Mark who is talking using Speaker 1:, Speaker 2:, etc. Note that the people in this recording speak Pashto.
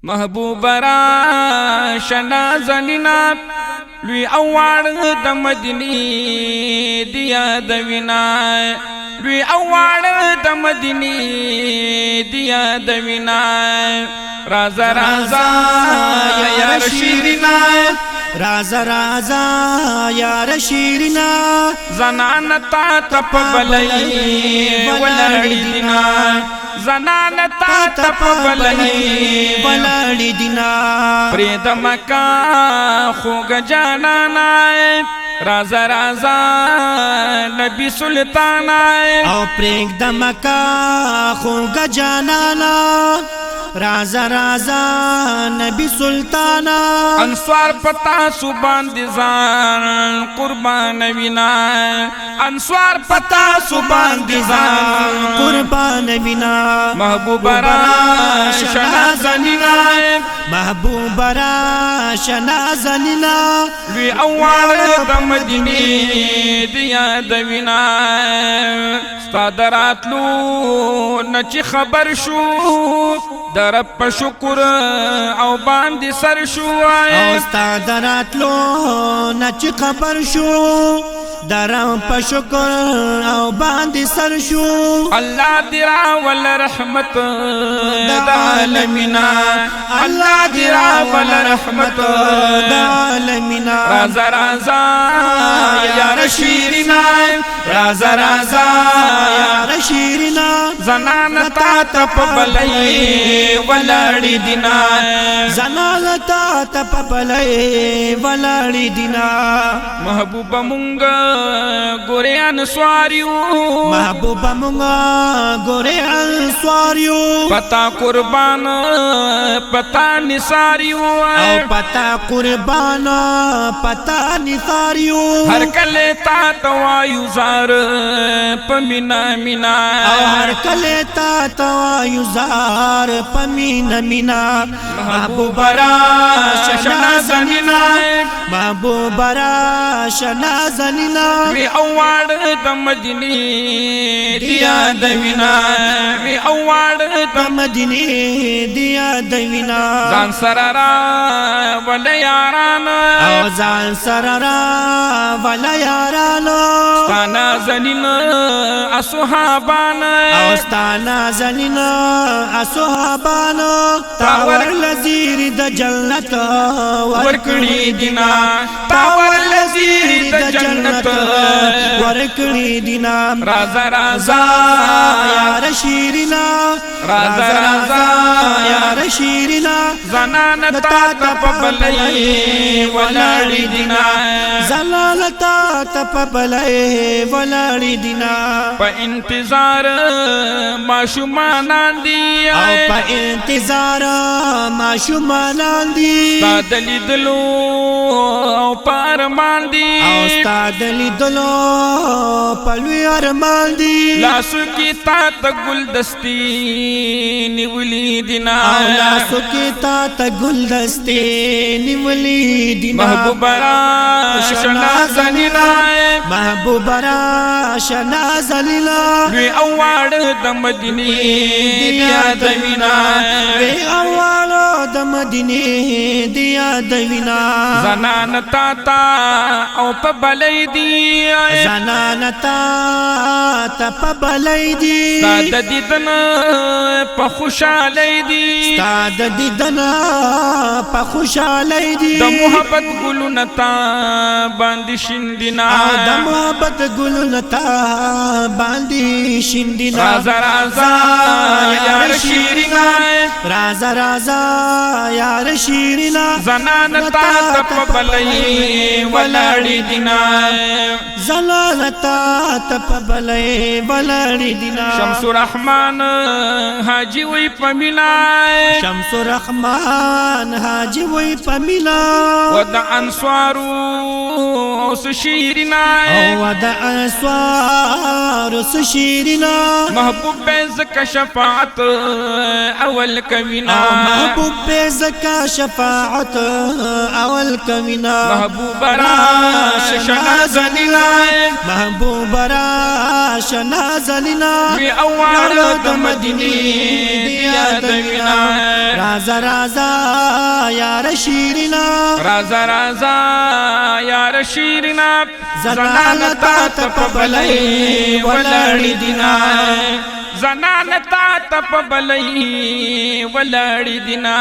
Speaker 1: محبوب را شنا زنینا لوی اوار د مدینی دیا د وینا لوی اوار د مدینی دیا د وینا رازا رازا یا شیرینا
Speaker 2: رازا رازا یار شیرینا
Speaker 1: زنان تا تپ بلئی ولړی دینا زنان تا تپ بلئی
Speaker 2: ولړی دینا
Speaker 1: پرید مکا خوگ جانانا رازا رازا نبی سلطانا
Speaker 2: او پریک د مکا خوګ جانانا رازا رازا نبی سلطانا
Speaker 1: انصار پتا سبان دیزان قربان وینا انصار پتا سبان دیزان
Speaker 2: قربان وینا
Speaker 1: محبوب را شنا زنینا
Speaker 2: محبوب را شنا زنینا
Speaker 1: لوی اوار د مدینی دیا د وینا ستا دراتلو نچی خبر شو در په شکر او باندې سر شو
Speaker 2: او ستا دراتلو نچ خبر شو درم په شکر او باندې سر شو
Speaker 1: الله درا ول رحمت د عالمینا الله درا ول رحمت
Speaker 2: د عالمینا
Speaker 1: رازا رازا یا شیرینا رازا رازا
Speaker 2: یا شیرینا
Speaker 1: زنان تا تپ بلئی ولړی دینا
Speaker 2: زنان تا تپ بلئی ولړی دینا
Speaker 1: محبوب مونږ ګورې انسواریو
Speaker 2: محبوب مونږ ګورې انسواریو
Speaker 1: پتا قربان پتا نثاریو
Speaker 2: او پتا قربان پتا نثاریو
Speaker 1: هر کله تا توایو زار پمینا مینا
Speaker 2: او هر کله تا توایو زار پمینا مینا محبوب را
Speaker 1: شنا زنینا
Speaker 2: محبوب را شنا زنینا
Speaker 1: وی اوار د مدینی دیا د وینا وی اوار
Speaker 2: د مدینی دیا د وینا
Speaker 1: ځان سره را ول یاران
Speaker 2: او ځان سره را ول یارانو
Speaker 1: ستانا زنینا اصحابان
Speaker 2: او ستانا زنینا اصحابانو تاور لذیر د جنت
Speaker 1: ورکړی دینا تاور لذیر د جنت
Speaker 2: ورکړی دینا
Speaker 1: رازا رازا
Speaker 2: یار شیرینا
Speaker 1: رازا رازا
Speaker 2: یار شیرینا
Speaker 1: زنان تا تپ بلئی ولړی دینا
Speaker 2: زلالتا تپ بلئی ولړی دینا
Speaker 1: په انتظار ماشومان دی
Speaker 2: او په انتظار ماشومان دی
Speaker 1: تا دلیدلو او پارمان دی
Speaker 2: او استاد لیدلو پلوی ارمان دی
Speaker 1: لاسو کی تا ته گلدستی نیولی دینا
Speaker 2: او لاسو کی تا ته گلدستی نیولی دینا
Speaker 1: محبوب را شنا زنینا
Speaker 2: محبوب را شنا زلیلا
Speaker 1: لوی اوار د مدینی دیا د وینا
Speaker 2: وی اوالو د مدینی دیا د وینا
Speaker 1: زنان تا تا او په بلئی دی
Speaker 2: زنان تا تپ بلئی دی
Speaker 1: ستا د دیدن په خوشالی دی
Speaker 2: ستا د دیدن په خوشالی دی
Speaker 1: د محبت ګلونه تا باندې شیندینا
Speaker 2: د محبت ګلونه تا باندې شیندینا
Speaker 1: رازا رازا یا شیرینا
Speaker 2: رازا رازا یار شیرینا
Speaker 1: زنان تا تپ بلئی ولړی دینا
Speaker 2: زنان تا تپ بلئی ولړی دینا
Speaker 1: شمس الرحمن حاجی وی پمینا
Speaker 2: شمس الرحمن حاجی وی پمینا
Speaker 1: ود انصارو اوس شیرینا
Speaker 2: او ود انصار اوس شیرینا
Speaker 1: محبوب بیز کا شفاعت اول کوینا
Speaker 2: محبوب بے زکا شفاعت اول کوینا
Speaker 1: محبوب راش نازلینا
Speaker 2: محبوب راش نازلینا
Speaker 1: وی اوار د مدینی دیا دوینا
Speaker 2: رازا رازا یار شیرینا
Speaker 1: رازا رازا یار شیرینا
Speaker 2: زنان تا تپبلئی
Speaker 1: ولړی دینا زنان تا تپبلئی ولړی دینا